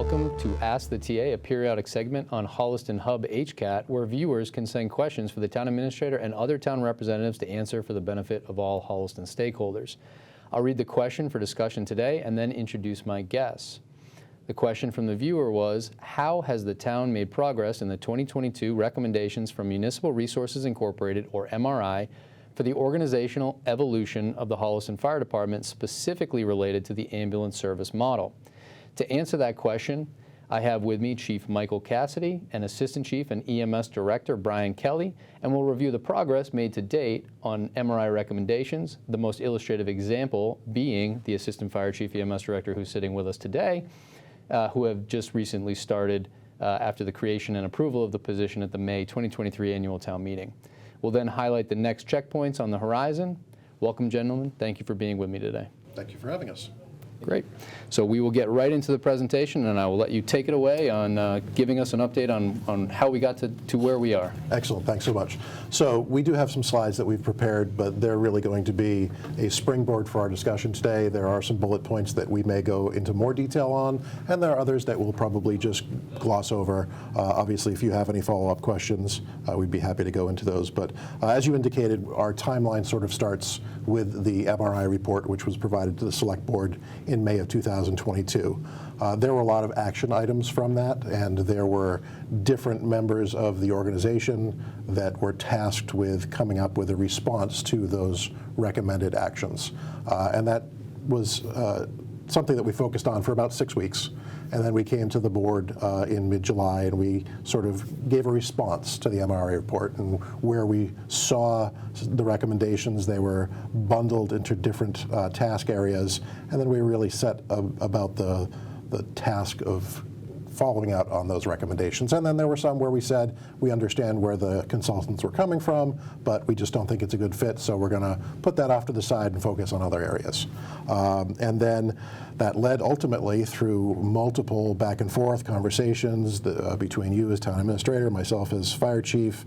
Welcome to Ask the TA, a periodic segment on Holliston Hub HCAT, where viewers can send questions for the town administrator and other town representatives to answer for the benefit of all Holliston stakeholders. I'll read the question for discussion today and then introduce my guests. The question from the viewer was, how has the town made progress in the 2022 recommendations from Municipal Resources Incorporated, or MRI, for the organizational evolution of the Holliston Fire Department, specifically related to the ambulance service model? To answer that question, I have with me Chief Michael Cassidy and Assistant Chief and EMS Director Brian Kelley, and we'll review the progress made to date on MRI recommendations, the most illustrative example being the Assistant Fire Chief EMS Director who's sitting with us today, who have just recently started after the creation and approval of the position at the May 2023 annual town meeting. We'll then highlight the next checkpoints on the horizon. Welcome, gentlemen. Thank you for being with me today. Thank you for having us. Great. So we will get right into the presentation, and I will let you take it away on giving us an update on how we got to where we are. Excellent. Thanks so much. So we do have some slides that we've prepared, but they're really going to be a springboard for our discussion today. There are some bullet points that we may go into more detail on, and there are others that we'll probably just gloss over. Obviously, if you have any follow-up questions, we'd be happy to go into those. But as you indicated, our timeline sort of starts with the MRI report, which was provided to the Select Board in May of 2022. There were a lot of action items from that, and there were different members of the organization that were tasked with coming up with a response to those recommended actions. And that was something that we focused on for about 6 weeks. And then we came to the board in mid-July, and we sort of gave a response to the MRI report, and where we saw the recommendations, they were bundled into different task areas, and then we really set about the task of following out on those recommendations. And then there were some where we said, we understand where the consultants were coming from, but we just don't think it's a good fit, so we're going to put that off to the side and focus on other areas. And then that led ultimately through multiple back and forth conversations between you as town administrator, myself as fire chief,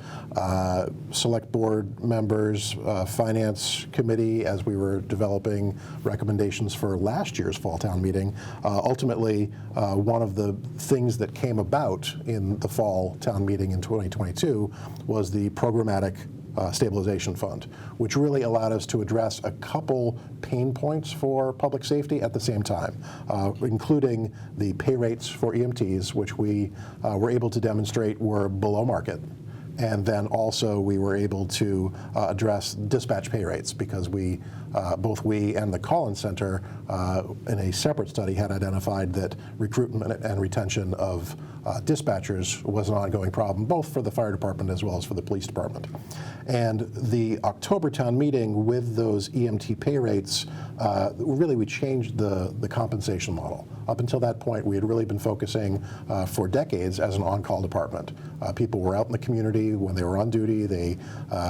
select board members, finance committee, as we were developing recommendations for last year's fall town meeting. Ultimately, one of the things that came about in the fall town meeting in 2022 was the programmatic stabilization fund, which really allowed us to address a couple pain points for public safety at the same time, including the pay rates for EMTs, which we were able to demonstrate were below market. And then also we were able to address dispatch pay rates, because both we and the Collins Center in a separate study had identified that recruitment and retention of dispatchers was an ongoing problem, both for the fire department as well as for the police department. And the October town meeting with those EMT pay rates, really we changed the compensation model. Up until that point, we had really been focusing for decades as an on-call department. People were out in the community when they were on duty. They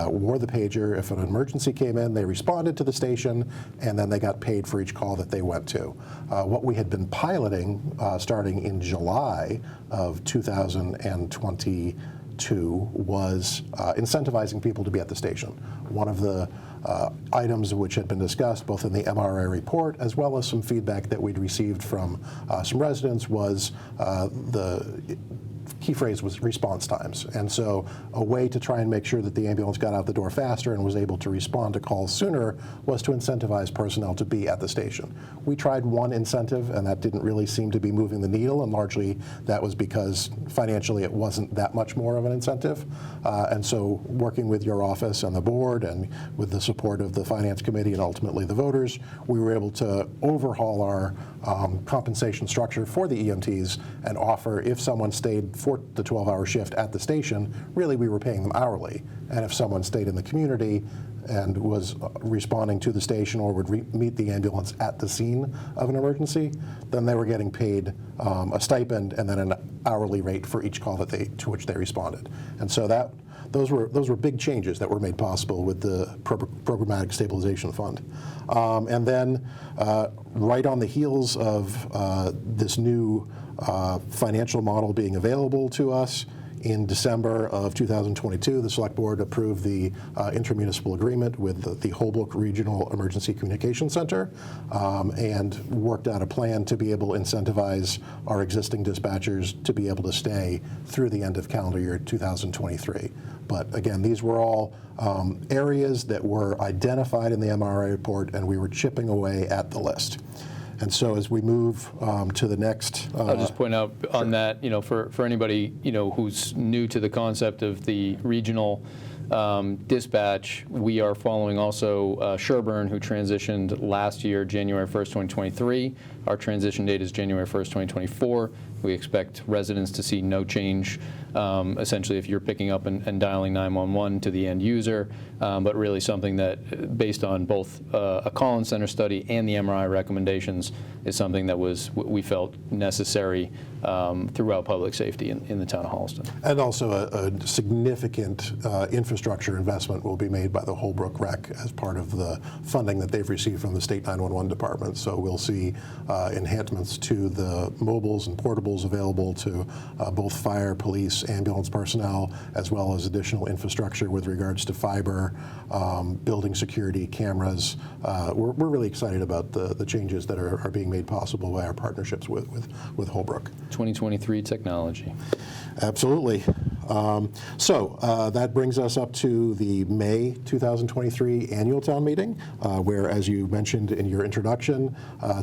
wore the pager. If an emergency came in, they responded to the station, and then they got paid for each call that they went to. What we had been piloting starting in July of 2022 was incentivizing people to be at the station. One of the items which had been discussed both in the MRI report as well as some feedback that we'd received from some residents was the key phrase was response times. And so a way to try and make sure that the ambulance got out the door faster and was able to respond to calls sooner was to incentivize personnel to be at the station. We tried one incentive, and that didn't really seem to be moving the needle, and largely that was because financially it wasn't that much more of an incentive. And so working with your office and the board and with the support of the finance committee and ultimately the voters, we were able to overhaul our compensation structure for the EMTs and offer, if someone stayed for the 12-hour shift at the station, really we were paying them hourly. And if someone stayed in the community and was responding to the station or would meet the ambulance at the scene of an emergency, then they were getting paid a stipend and then an hourly rate for each call to which they responded. And so those were big changes that were made possible with the programmatic stabilization fund. And then right on the heels of this new financial model being available to us, In December of 2022, the Select Board approved the intermunicipal agreement with the Holbrook Regional Emergency Communication Center and worked out a plan to be able to incentivize our existing dispatchers to be able to stay through the end of calendar year 2023. But again, these were all areas that were identified in the MRI report, and we were chipping away at the list. And so as we move to the next... I'll just point out on that, for anybody, who's new to the concept of the regional dispatch, we are following also Sherburne, who transitioned last year, January 1st, 2023. Our transition date is January 1st, 2024. We expect residents to see no change, essentially, if you're picking up and dialing 911 to the end user, but really something that, based on both a Collins Center study and the MRI recommendations, is something that we felt necessary throughout public safety in the town of Holliston. And also a significant infrastructure investment will be made by the Holbrook Rec as part of the funding that they've received from the State 911 Department. So we'll see enhancements to the mobiles and portables available to both fire, police, ambulance personnel, as well as additional infrastructure with regards to fiber, building security, cameras. We're really excited about the changes that are being made possible by our partnerships with Holbrook. 2023 technology. Absolutely. So that brings us up to the May 2023 annual town meeting, where, as you mentioned in your introduction,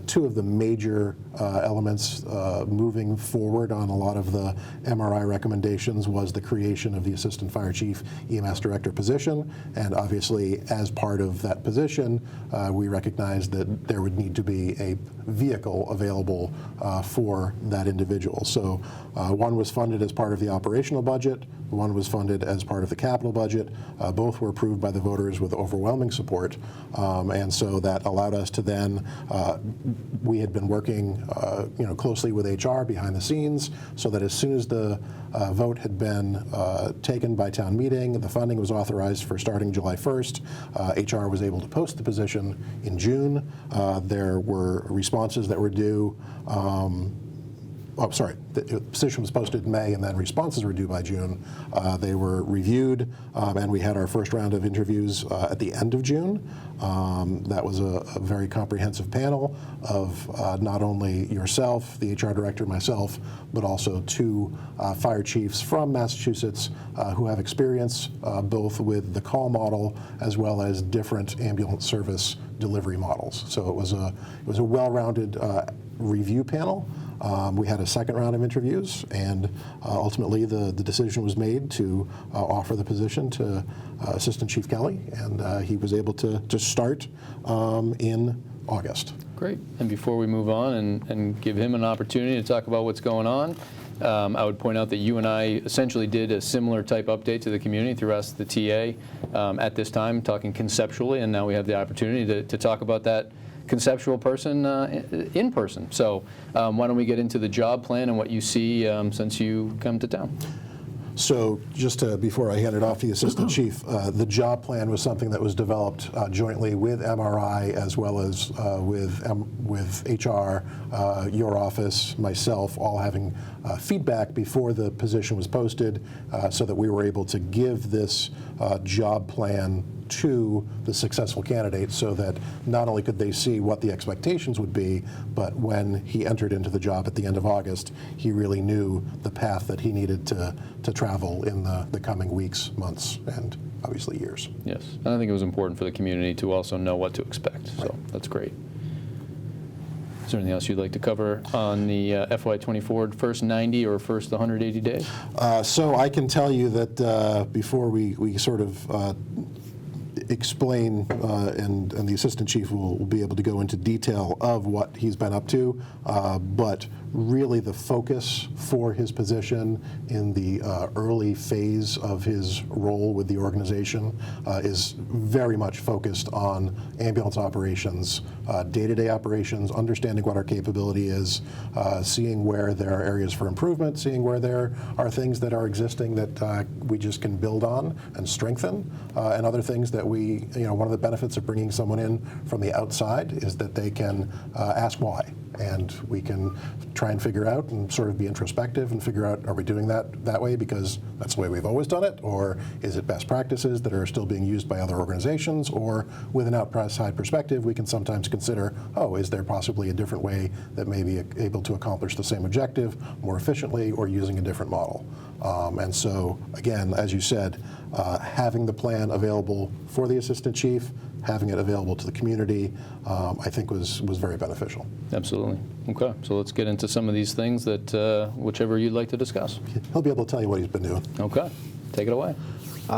two of the major elements moving forward on a lot of the MRI recommendations was the creation of the Assistant Fire Chief EMS Director position. And obviously, as part of that position, we recognized that there would need to be a vehicle available for that individual. So one was funded as part of the operational budget, one was funded as part of the capital budget. Both were approved by the voters with overwhelming support, and so that allowed us to then, we had been working closely with HR behind the scenes, so that as soon as the vote had been taken by town meeting, the funding was authorized for starting July 1st. HR was able to post the position in June. There were responses that were due. The position was posted in May, and then responses were due by June. They were reviewed, and we had our first round of interviews at the end of June. That was a very comprehensive panel of not only yourself, the HR director, myself, but also two fire chiefs from Massachusetts who have experience both with the call model as well as different ambulance service delivery models. So it was a well-rounded review panel. We had a second round of interviews, and ultimately the decision was made to offer the position to Assistant Chief Kelley, and he was able to start in August. Great. And before we move on and give him an opportunity to talk about what's going on, I would point out that you and I essentially did a similar type update to the community through us, the TA, at this time, talking conceptually, and now we have the opportunity to talk about that conceptual person in person. So why don't we get into the job plan and what you see since you come to town? So just before I hand it off to the Assistant Chief, the job plan was something that was developed jointly with MRI as well as with HR, your office, myself, all having feedback before the position was posted, so that we were able to give this job plan to the successful candidate, so that not only could they see what the expectations would be, but when he entered into the job at the end of August, he really knew the path that he needed to travel in the coming weeks, months, and obviously years. Yes, and I think it was important for the community to also know what to expect, so right. That's great. Is there anything else you'd like to cover on the FY24 first 90 or first 180 days? So I can tell you that before we sort of explain, and the Assistant Chief will be able to go into detail of what he's been up to, but really the focus for his position in the early phase of his role with the organization is very much focused on ambulance operations, day-to-day operations, understanding what our capability is, seeing where there are areas for improvement, seeing where there are things that are existing that we just can build on and strengthen, and other things that we one of the benefits of bringing someone in from the outside is that they can ask why. And we can try and figure out and sort of be introspective and figure out, are we doing that way because that's the way we've always done it? Or is it best practices that are still being used by other organizations? Or with an outside perspective, we can sometimes consider, is there possibly a different way that may be able to accomplish the same objective more efficiently or using a different model? And so, again, as you said, having the plan available for the assistant chief, having it available to the community, I think was very beneficial. Absolutely. Okay, so let's get into some of these things that whichever you'd like to discuss. He'll be able to tell you what he's been doing. Okay, take it away.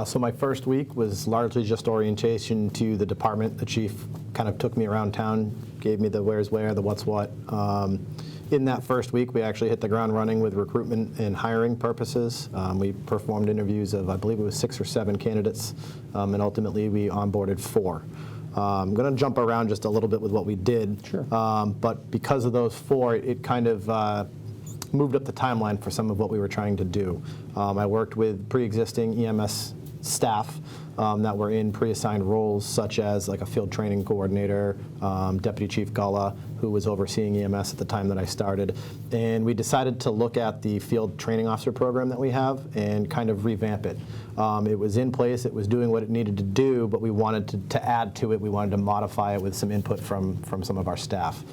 So my first week was largely just orientation to the department. The chief kind of took me around town, gave me the where's where, the what's what. In that first week, we actually hit the ground running with recruitment and hiring purposes. We performed interviews of, I believe it was 6 or 7 candidates, and ultimately we onboarded 4. I'm going to jump around just a little bit with what we did. Sure. But because of those 4, it kind of moved up the timeline for some of what we were trying to do. I worked with pre-existing EMS staff that were in pre-assigned roles, such as like a field training coordinator, Deputy Chief Gulla, who was overseeing EMS at the time that I started. And we decided to look at the field training officer program that we have and kind of revamp it. It was in place, it was doing what it needed to do, but we wanted to add to it, we wanted to modify it with some input from some of our staff.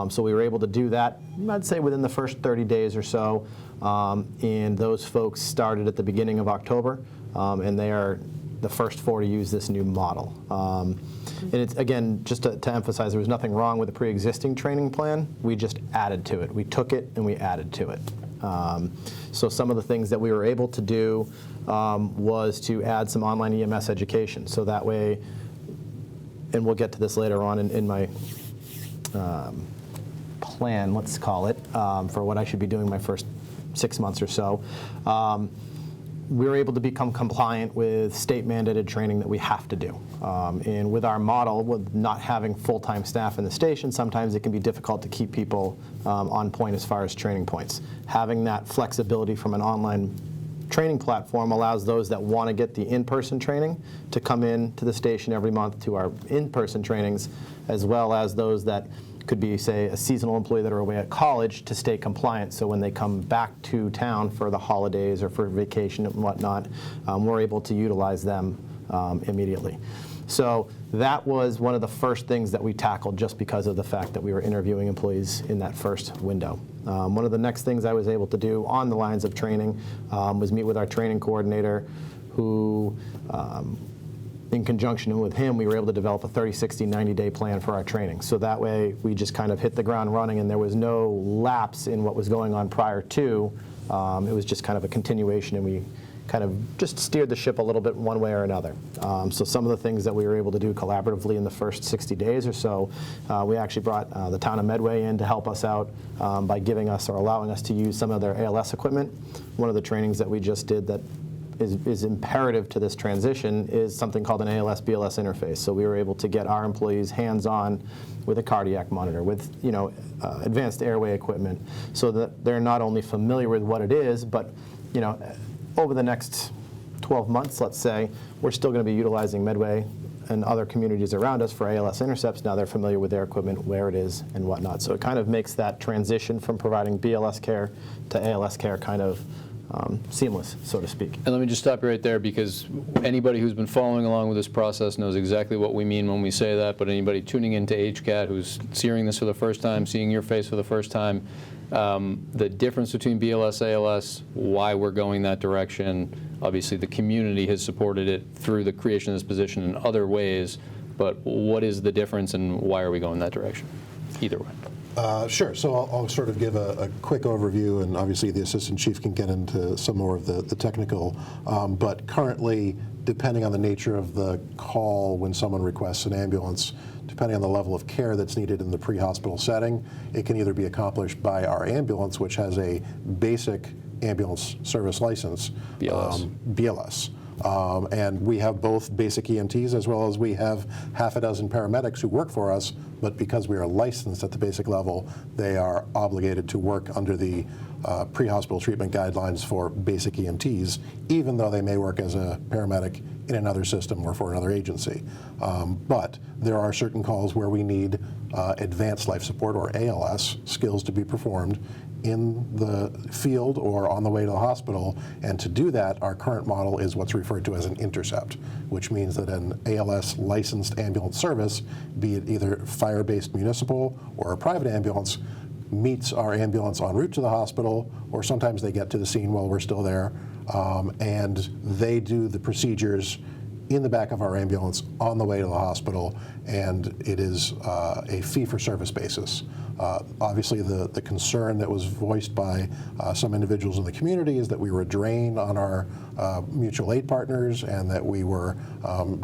So we were able to do that, I'd say within the first 30 days or so, and those folks started at the beginning of October, and they are the first 4 to use this new model. And it's, again, just to emphasize, there was nothing wrong with the pre-existing training plan. We just added to it. We took it and we added to it. So some of the things that we were able to do was to add some online EMS education. So that way, and we'll get to this later on in my plan, let's call it, for what I should be doing my first 6 months or so. We were able to become compliant with state-mandated training that we have to do. And with our model, with not having full-time staff in the station, sometimes it can be difficult to keep people on point as far as training points. Having that flexibility from an online training platform allows those that want to get the in-person training to come in to the station every month to our in-person trainings, as well as those that could be, say, a seasonal employee that are away at college to stay compliant. So when they come back to town for the holidays or for vacation and whatnot, we're able to utilize them immediately. So that was one of the first things that we tackled just because of the fact that we were interviewing employees in that first window. One of the next things I was able to do on the lines of training was meet with our training coordinator, who in conjunction with him, we were able to develop a 30, 60, 90-day plan for our training. So that way, we just kind of hit the ground running, and there was no lapse in what was going on prior to. It was just kind of a continuation, and we kind of just steered the ship a little bit one way or another. So some of the things that we were able to do collaboratively in the first 60 days or so, we actually brought the town of Medway in to help us out by giving us or allowing us to use some of their ALS equipment. One of the trainings that we just did that is imperative to this transition is something called an ALS-BLS interface. So we were able to get our employees hands-on with a cardiac monitor, with advanced airway equipment, so that they're not only familiar with what it is, but over the next 12 months, let's say, we're still going to be utilizing Medway and other communities around us for ALS intercepts. Now they're familiar with their equipment, where it is, and whatnot. So it kind of makes that transition from providing BLS care to ALS care kind of seamless, so to speak. And let me just stop you right there, because anybody who's been following along with this process knows exactly what we mean when we say that, but anybody tuning into HCAT who's hearing this for the first time, seeing your face for the first time, the difference between BLS, ALS, why we're going that direction. Obviously, the community has supported it through the creation of this position in other ways, but what is the difference and why are we going that direction? Either way. Sure. So I'll sort of give a quick overview, and obviously the assistant chief can get into some more of the technical. But currently, depending on the nature of the call when someone requests an ambulance, depending on the level of care that's needed in the pre-hospital setting, it can either be accomplished by our ambulance, which has a basic ambulance service license, BLS. And we have both basic EMTs as well as we have half a dozen paramedics who work for us, but because we are licensed at the basic level, they are obligated to work under the pre-hospital treatment guidelines for basic EMTs, even though they may work as a paramedic in another system or for another agency. But there are certain calls where we need advanced life support, or ALS, skills to be performed in the field or on the way to the hospital. And to do that, our current model is what's referred to as an intercept, which means that an ALS licensed ambulance service, be it either fire-based municipal or a private ambulance, meets our ambulance en route to the hospital, or sometimes they get to the scene while we're still there, and they do the procedures in the back of our ambulance on the way to the hospital, and it is a fee-for-service basis. Obviously, the concern that was voiced by some individuals in the community is that we were a drain on our mutual aid partners, and that we were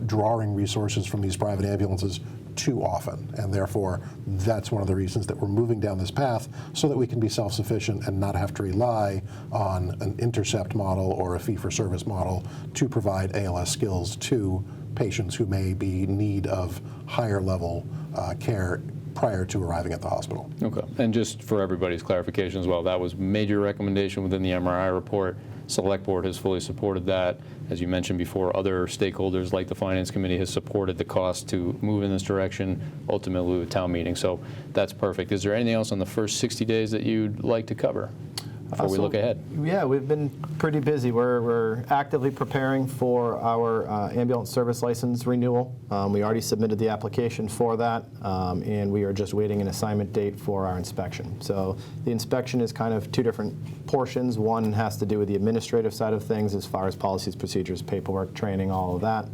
drawing resources from these private ambulances too often, and therefore that's one of the reasons that we're moving down this path, so that we can be self-sufficient and not have to rely on an intercept model or a fee-for-service model to provide ALS skills to patients who may be in need of higher level care prior to arriving at the hospital. Okay, and just for everybody's clarification as well, that was major recommendation within the MRI report. Select Board has fully supported that. As you mentioned before, other stakeholders like the Finance Committee has supported the cost to move in this direction, ultimately with town meeting. So that's perfect. Is there anything else on the first 60 days that you'd like to cover before we look ahead? Yeah, we've been pretty busy. We're actively preparing for our ambulance service license renewal. We already submitted the application for that, and we are just waiting an assignment date for our inspection. So the inspection is kind of two different portions. One has to do with the administrative side of things, as far as policies, procedures, paperwork, training, all of that,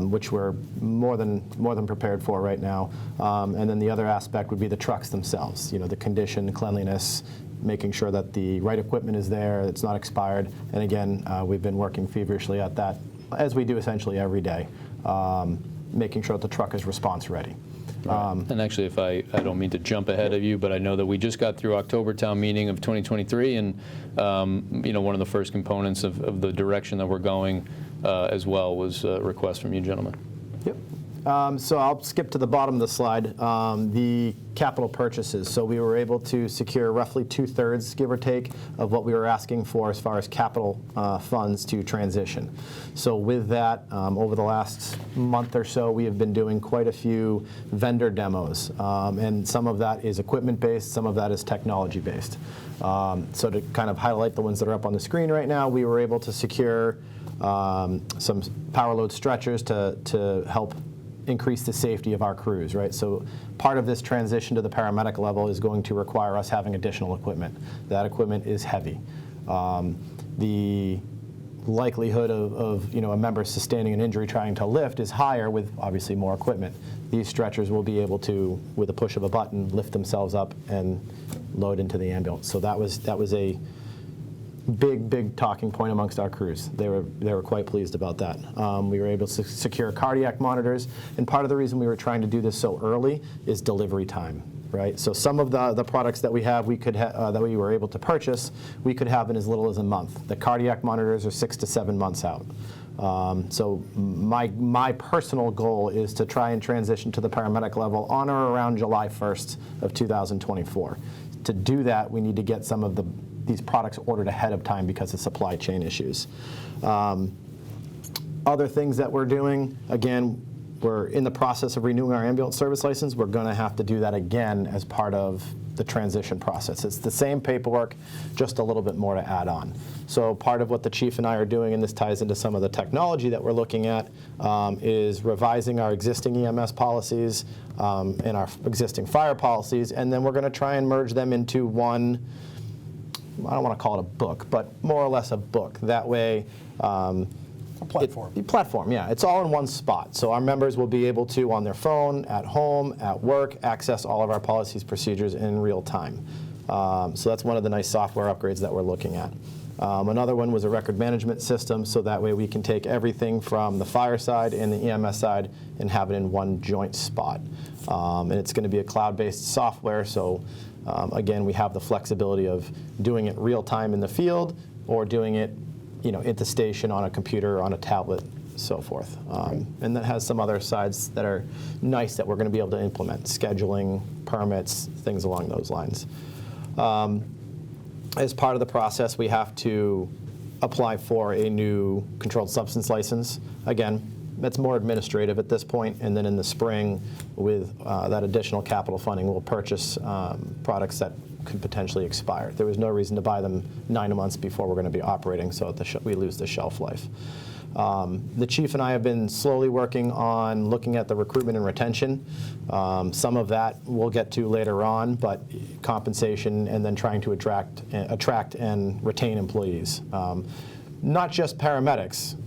which we're more than prepared for right now. And then the other aspect would be the trucks themselves. You know, the condition, the cleanliness, making sure that the right equipment is there, it's not expired. And again, we've been working feverishly at that, as we do essentially every day, making sure that the truck is response ready. Right. And actually, if I don't mean to jump ahead of you, but I know that we just got through October town meeting of 2023, and you know, one of the first components of the direction that we're going as well was a request from you gentlemen. Yep. So I'll skip to the bottom of the slide, the capital purchases. So we were able to secure roughly 2/3, give or take, of what we were asking for as far as capital funds to transition. So with that, over the last month or so, we have been doing quite a few vendor demos, and some of that is equipment-based, some of that is technology-based. So to kind of highlight the ones that are up on the screen right now, we were able to secure some power load stretchers to help increase the safety of our crews, right? So part of this transition to the paramedic level is going to require us having additional equipment. That equipment is heavy. The likelihood of you know, a member sustaining an injury trying to lift is higher with obviously more equipment. These stretchers will be able to, with a push of a button, lift themselves up and load into the ambulance. So that was a big talking point amongst our crews. They were quite pleased about that. We were able to secure cardiac monitors, and part of the reason we were trying to do this so early is delivery time, right? So some of the products that we have, that we were able to purchase, we could have in as little as a month. The cardiac monitors are 6 to 7 months out. So my personal goal is to try and transition to the paramedic level on or around July 1st of 2024. To do that, we need to get some of these products ordered ahead of time because of supply chain issues. Other things that we're doing, again, we're in the process of renewing our ambulance service license. We're going to have to do that again as part of the transition process. It's the same paperwork, just a little bit more to add on. So part of what the chief and I are doing, and this ties into some of the technology that we're looking at, is revising our existing EMS policies and our existing fire policies, and then we're going to try and merge them into one, I don't want to call it a book, but more or less a book. That way, A platform. Platform, yeah. It's all in one spot. So our members will be able to, on their phone, at home, at work, access all of our policies, procedures in real time. So that's one of the nice software upgrades that we're looking at. Another one was a record management system, so that way we can take everything from the fire side and the EMS side and have it in one joint spot. And it's going to be a cloud-based software, so again, we have the flexibility of doing it real time in the field or doing it, you know, at the station on a computer, on a tablet, so forth. And that has some other sides that are nice that we're going to be able to implement, scheduling, permits, things along those lines. As part of the process, we have to apply for a new controlled substance license. Again, that's more administrative at this point, and then in the spring, with that additional capital funding, we'll purchase products that could potentially expire. There was no reason to buy them 9 months before we're going to be operating, so we lose the shelf life. The chief and I have been slowly working on looking at the recruitment and retention. Some of that we'll get to later on, but compensation and then trying to attract and retain employees. Not just paramedics.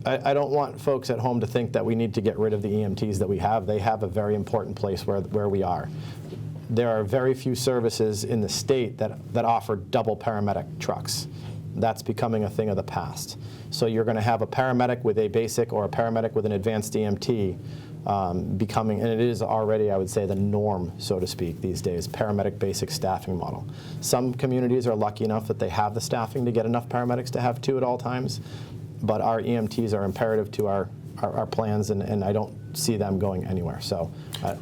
I don't want folks at home to think that we need to get rid of the EMTs that we have. They have a very important place where we are. There are very few services in the state that offer double paramedic trucks. That's becoming a thing of the past. So you're going to have a paramedic with a basic or a paramedic with an advanced EMT becoming, and it is already, I would say, the norm, so to speak, these days, paramedic basic staffing model. Some communities are lucky enough that they have the staffing to get enough paramedics to have 2 at all times, but our EMTs are imperative to our plans, and I don't see them going anywhere. So,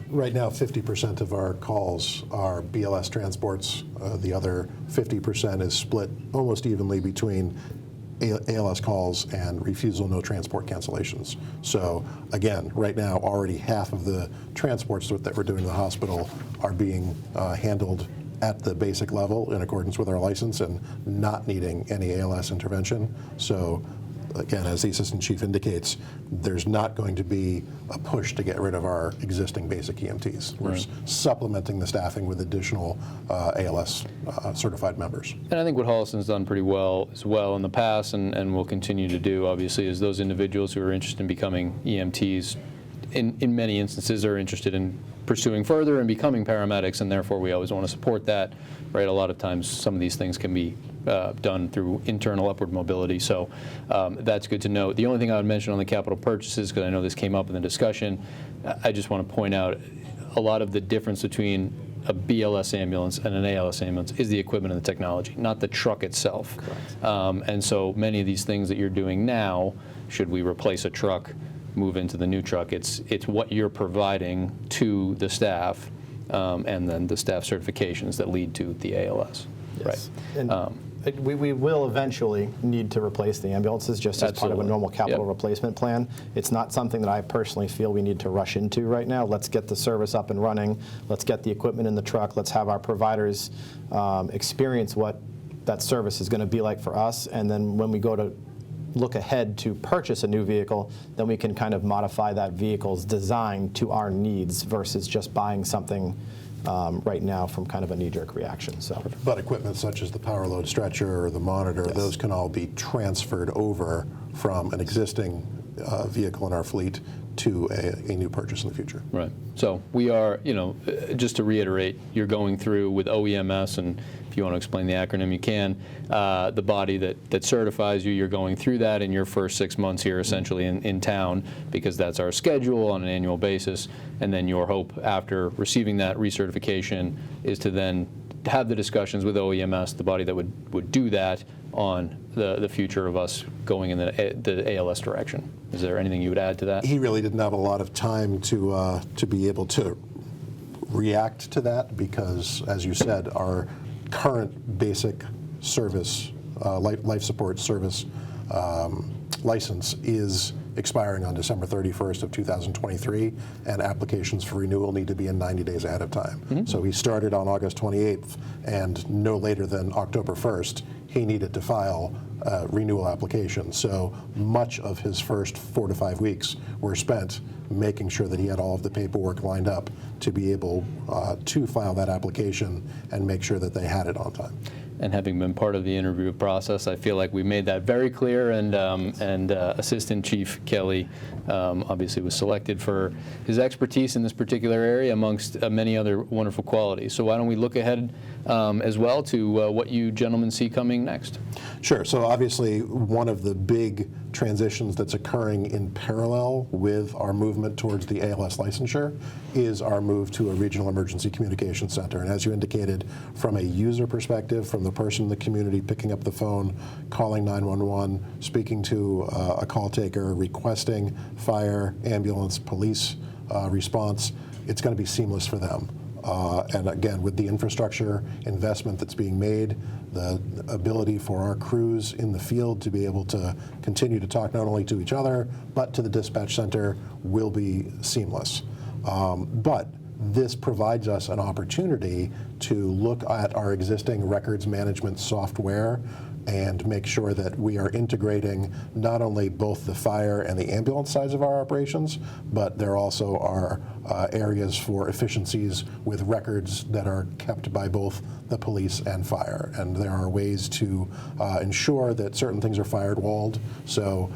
right now, 50% of our calls are BLS transports. The other 50% is split almost evenly between ALS calls and refusal no transport cancellations. So again, right now, already half of the transports that we're doing in the hospital are being handled at the basic level in accordance with our license and not needing any ALS intervention. So again, as the Assistant Chief indicates, there's not going to be a push to get rid of our existing basic EMTs. We're supplementing the staffing with additional ALS certified members. And I think what Holliston's done pretty well as well in the past, and will continue to do, obviously, is those individuals who are interested in becoming EMTs, in many instances, are interested in pursuing further and becoming paramedics, and therefore we always want to support that. Right? A lot of times, some of these things can be done through internal upward mobility, so that's good to know. The only thing I would mention on the capital purchases, because I know this came up in the discussion, I just want to point out a lot of the difference between a BLS ambulance and an ALS ambulance is the equipment and the technology, not the truck itself. And so many of these things that you're doing now, should we replace a truck, move into the new truck, it's what you're providing to the staff, and then the staff certifications that lead to the ALS. Yes. Right. And we will eventually need to replace the ambulances just as part of a normal capital replacement plan. It's not something that I personally feel we need to rush into right now. Let's get the service up and running. Let's get the equipment in the truck. Let's have our providers experience what that service is going to be like for us. And then when we go to look ahead to purchase a new vehicle, then we can kind of modify that vehicle's design to our needs versus just buying something right now from kind of a knee-jerk reaction. So, but equipment such as the power load stretcher or the monitor, those can all be transferred over from an existing vehicle in our fleet to a new purchase in the future. Right. So we are, just to reiterate, you're going through with OEMS, and if you want to explain the acronym, you can. The body that certifies you, you're going through that in your first 6 months here, essentially in town, because that's our schedule on an annual basis. And then your hope after receiving that recertification is to then have the discussions with OEMS, the body that would do that, on the future of us going in the ALS direction. Is there anything you would add to that? He really didn't have a lot of time to be able to react to that because, as you said, our current basic service, life support service license is expiring on December 31st of 2023, and applications for renewal need to be in 90 days ahead of time. So he started on August 28th, and no later than October 1st, he needed to file a renewal application. So much of his first 4 to 5 weeks were spent making sure that he had all of the paperwork lined up to be able to file that application and make sure that they had it on time. And having been part of the interview process, I feel like we made that very clear, and Assistant Chief Kelley obviously was selected for his expertise in this particular area amongst many other wonderful qualities. So why don't we look ahead as well to what you gentlemen see coming next? Sure. So obviously one of the big transitions that's occurring in parallel with our movement towards the ALS licensure is our move to a regional emergency communication center. And as you indicated, from a user perspective, from the person in the community picking up the phone, calling 911, speaking to a call taker, requesting fire, ambulance, police response, it's going to be seamless for them. And again, with the infrastructure investment that's being made, the ability for our crews in the field to be able to continue to talk not only to each other, but to the dispatch center will be seamless. But this provides us an opportunity to look at our existing records management software and make sure that we are integrating not only both the fire and the ambulance sides of our operations, but there also are areas for efficiencies with records that are kept by both the police and fire. And there are ways to ensure that certain things are firewalled. So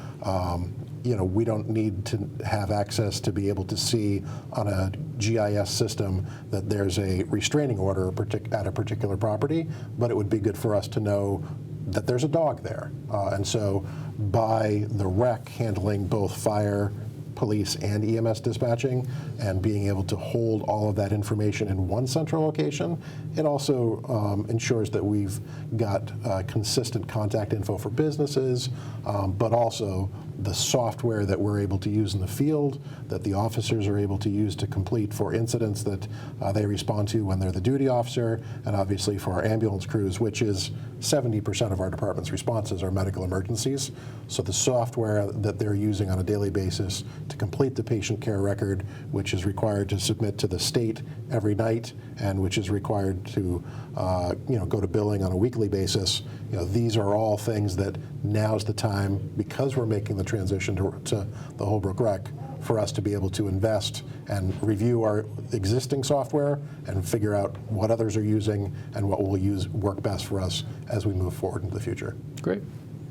we don't need to have access to be able to see on a GIS system that there's a restraining order at a particular property, but it would be good for us to know that there's a dog there. And so by the rec handling both fire, police, and EMS dispatching and being able to hold all of that information in one central location, it also ensures that we've got consistent contact info for businesses, but also the software that we're able to use in the field, that the officers are able to use to complete for incidents that they respond to when they're the duty officer, and obviously for our ambulance crews, which is 70% of our department's responses are medical emergencies. So the software that they're using on a daily basis to complete the patient care record, which is required to submit to the state every night, and which is required to go to billing on a weekly basis. These are all things that now's the time, because we're making the transition to the Holbrook Rec, for us to be able to invest and review our existing software and figure out what others are using and what will work best for us as we move forward into the future. Great.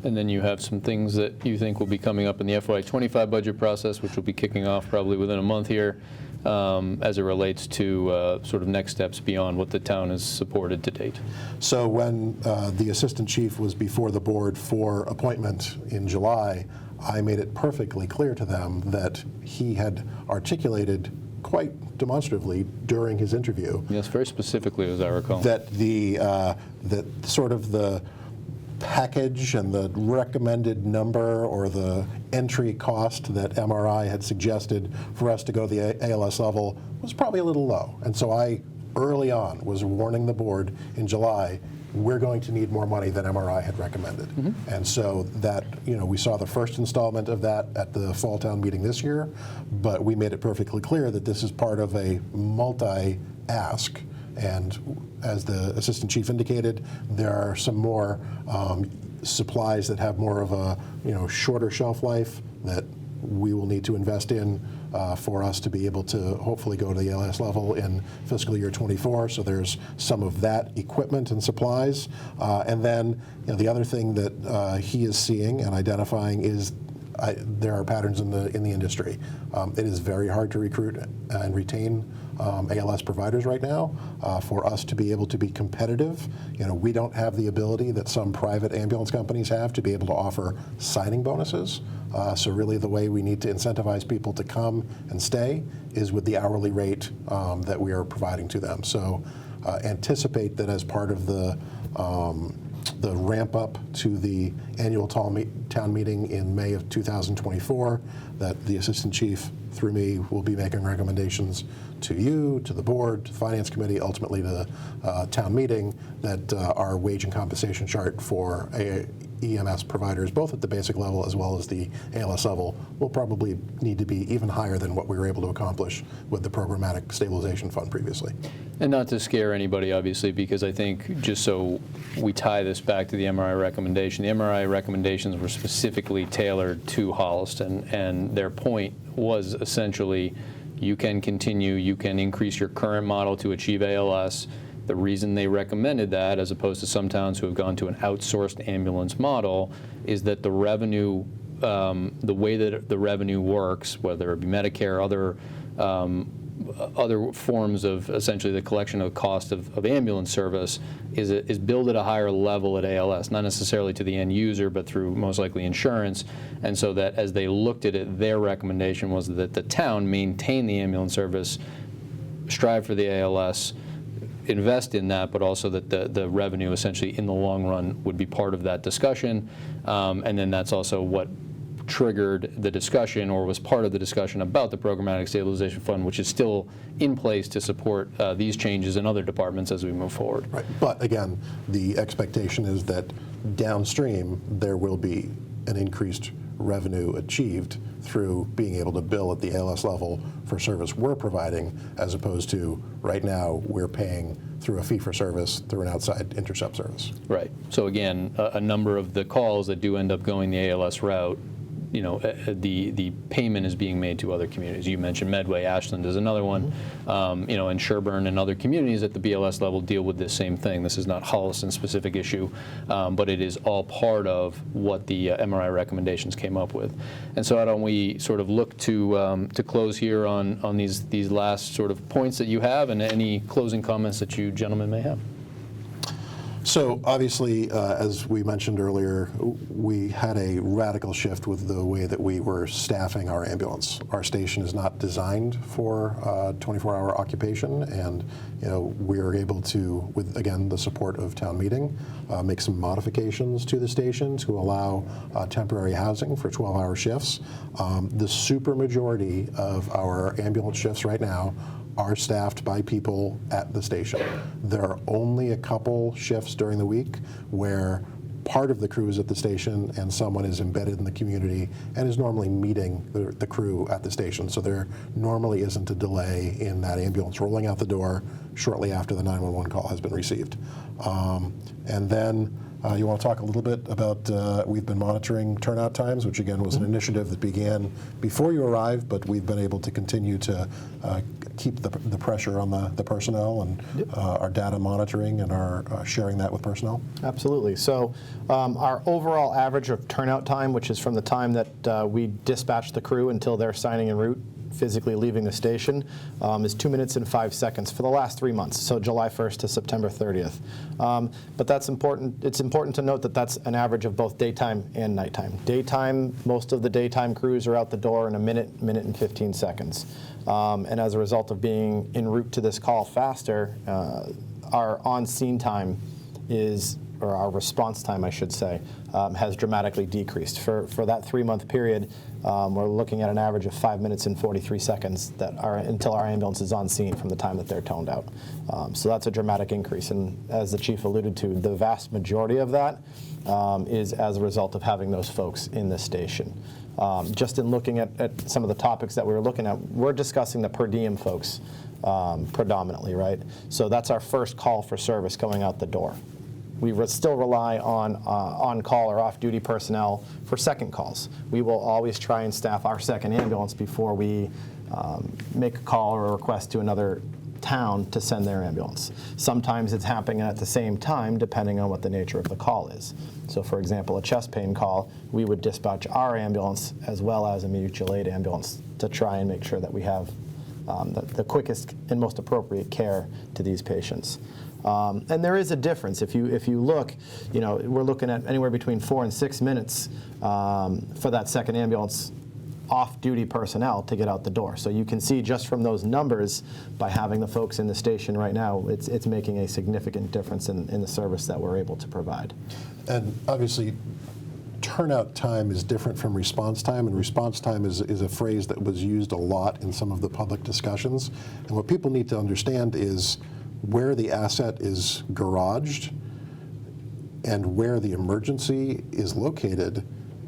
And then you have some things that you think will be coming up in the FY25 budget process, which will be kicking off probably within a month here, as it relates to sort of next steps beyond what the town has supported to date. So when the assistant chief was before the board for appointment in July, I made it perfectly clear to them that he had articulated quite demonstratively during his interview. Yes, very specifically, as I recall. That that sort of the package and the recommended number or the entry cost that MRI had suggested for us to go to the ALS level was probably a little low. And so I, early on, was warning the board in July, we're going to need more money than MRI had recommended. Mm-hmm. And so that, we saw the first installment of that at the fall town meeting this year, but we made it perfectly clear that this is part of a multi-ask. And as the assistant chief indicated, there are some more supplies that have more of a shorter shelf life that we will need to invest in for us to be able to hopefully go to the ALS level in fiscal year 24. So there's some of that equipment and supplies. And then the other thing that he is seeing and identifying is there are patterns in the industry. It is very hard to recruit and retain ALS providers right now. For us to be able to be competitive, we don't have the ability that some private ambulance companies have to be able to offer signing bonuses. So really the way we need to incentivize people to come and stay is with the hourly rate that we are providing to them. So anticipate that as part of the ramp up to the annual town meeting in May of 2024, that the assistant chief, through me, will be making recommendations to you, to the board, to the finance committee, ultimately to the town meeting, that our wage and compensation chart for EMS providers, both at the basic level as well as the ALS level, will probably need to be even higher than what we were able to accomplish with the programmatic stabilization fund previously. And not to scare anybody, obviously, because I think just so we tie this back to the MRI recommendation, the MRI recommendations were specifically tailored to Holliston, and their point was essentially you can continue, you can increase your current model to achieve ALS. The reason they recommended that, as opposed to some towns who have gone to an outsourced ambulance model, is that the revenue, the way that the revenue works, whether it be Medicare, other forms of essentially the collection of cost of ambulance service, is billed at a higher level at ALS, not necessarily to the end user, but through most likely insurance. And so that as they looked at it, their recommendation was that the town maintain the ambulance service, strive for the ALS, invest in that, but also that the revenue essentially in the long run would be part of that discussion. And then that's also what triggered the discussion or was part of the discussion about the Programmatic Stabilization Fund, which is still in place to support these changes in other departments as we move forward. Right. But again, the expectation is that downstream there will be an increased revenue achieved through being able to bill at the ALS level for service we're providing, as opposed to right now we're paying through a fee-for-service through an outside intercept service. Right. So again, a number of the calls that do end up going the ALS route, you know, the payment is being made to other communities. You mentioned Medway, Ashland is another one, you know, and Sherburne and other communities at the BLS level deal with this same thing. This is not Holliston-specific issue, but it is all part of what the MRI recommendations came up with. And so, why don't we sort of look to close here on these last sort of points that you have, and any closing comments that you gentlemen may have. So obviously, as we mentioned earlier, we had a radical shift with the way that we were staffing our ambulance. Our station is not designed for 24-hour occupation, and you know, we are able to, with again the support of town meeting, make some modifications to the station to allow temporary housing for 12-hour shifts. The supermajority of our ambulance shifts right now are staffed by people at the station. There are only a couple shifts during the week where part of the crew is at the station and someone is embedded in the community and is normally meeting the crew at the station. So there normally isn't a delay in that ambulance rolling out the door shortly after the 911 call has been received. And then you want to talk a little bit about, we've been monitoring turnout times, which again was an initiative that began before you arrived, but we've been able to continue to keep the pressure on the personnel and our data monitoring and our sharing that with personnel. Absolutely. So our overall average of turnout time, which is from the time that we dispatch the crew until they're signing en route, physically leaving the station, is 2 minutes and 5 seconds for the last 3 months, so July 1st to September 30th. But that's important. It's important to note that that's an average of both daytime and nighttime. Daytime, most of the daytime crews are out the door in a minute and 15 seconds. And as a result of being en route to this call faster, our on-scene time is, or our response time, I should say, has dramatically decreased. For that 3-month period, we're looking at an average of 5 minutes and 43 seconds until our ambulance is on scene from the time that they're toned out. So that's a dramatic increase. And as the chief alluded to, the vast majority of that is as a result of having those folks in the station. Just in looking at some of the topics that we were looking at, we're discussing the per diem folks predominantly, right? So that's our first call for service going out the door. We still rely on on-call or off-duty personnel for second calls. We will always try and staff our second ambulance before we make a call or a request to another town to send their ambulance. Sometimes it's happening at the same time, depending on what the nature of the call is. So for example, a chest pain call, we would dispatch our ambulance as well as a mutual aid ambulance to try and make sure that we have the quickest and most appropriate care to these patients. And there is a difference. If you look, you know, we're looking at anywhere between 4 and 6 minutes for that second ambulance off-duty personnel to get out the door. So you can see just from those numbers, by having the folks in the station right now, it's making a significant difference in the service that we're able to provide. And obviously, turnout time is different from response time, and response time is a phrase that was used a lot in some of the public discussions. And what people need to understand is where the asset is garaged and where the emergency is located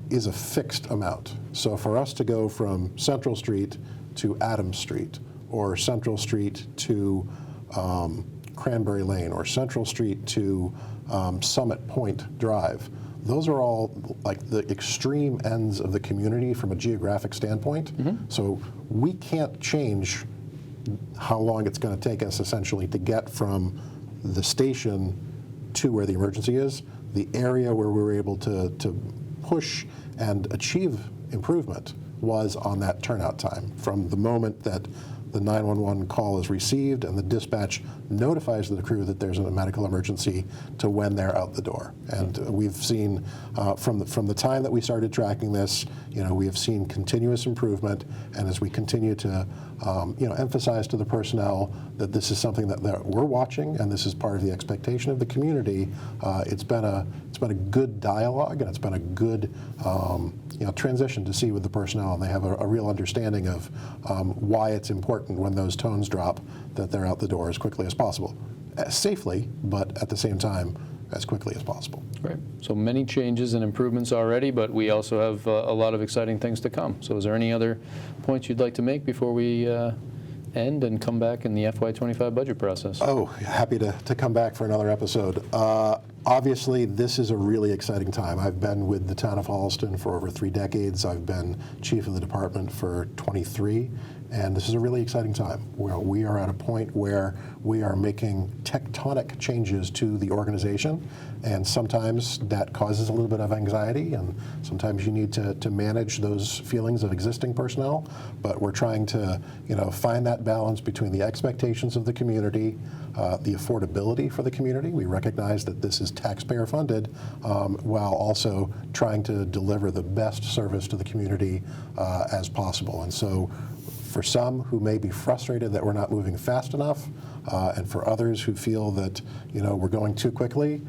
is a fixed amount. So for us to go from Central Street to Adams Street, or Central Street to Cranberry Lane, or Central Street to Summit Point Drive, those are all like the extreme ends of the community from a geographic standpoint. So we can't change how long it's going to take us essentially to get from the station to where the emergency is. The area where we were able to push and achieve improvement was on that turnout time. From the moment that the 911 call is received and the dispatch notifies the crew that there's a medical emergency to when they're out the door. And we've seen from the time that we started tracking this, we have seen continuous improvement. And as we continue to emphasize to the personnel that this is something that we're watching and this is part of the expectation of the community, it's been a good dialogue, and it's been a good transition to see with the personnel, and they have a real understanding of why it's important when those tones drop that they're out the door as quickly as possible, safely, but at the same time as quickly as possible. Great. So many changes and improvements already, but we also have a lot of exciting things to come. So is there any other points you'd like to make before we end and come back in the FY25 budget process? Oh, happy to come back for another episode. Obviously, this is a really exciting time. I've been with the town of Holliston for over 3 decades. I've been chief of the department for 23, and this is a really exciting time. We are at a point where we are making tectonic changes to the organization, and sometimes that causes a little bit of anxiety, and sometimes you need to manage those feelings of existing personnel, but we're trying to find that balance between the expectations of the community, the affordability for the community. We recognize that this is taxpayer funded, while also trying to deliver the best service to the community as possible. And so for some who may be frustrated that we're not moving fast enough, and for others who feel that we're going too quickly,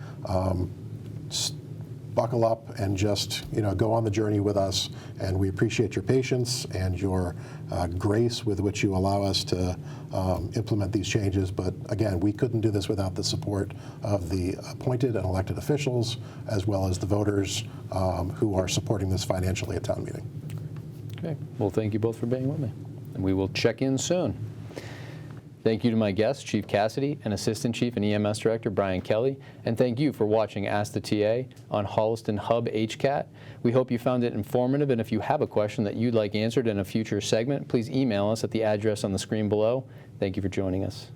buckle up and just go on the journey with us. And we appreciate your patience and your grace with which you allow us to implement these changes. But again, we couldn't do this without the support of the appointed and elected officials, as well as the voters who are supporting this financially at town meeting. Okay. Well, thank you both for being with me, and we will check in soon. Thank you to my guests, Chief Cassidy and Assistant Chief and EMS Director Brian Kelley, and thank you for watching Ask the TA on Holliston Hub HCAT. We hope you found it informative, and if you have a question that you'd like answered in a future segment, please email us at the address on the screen below. Thank you for joining us.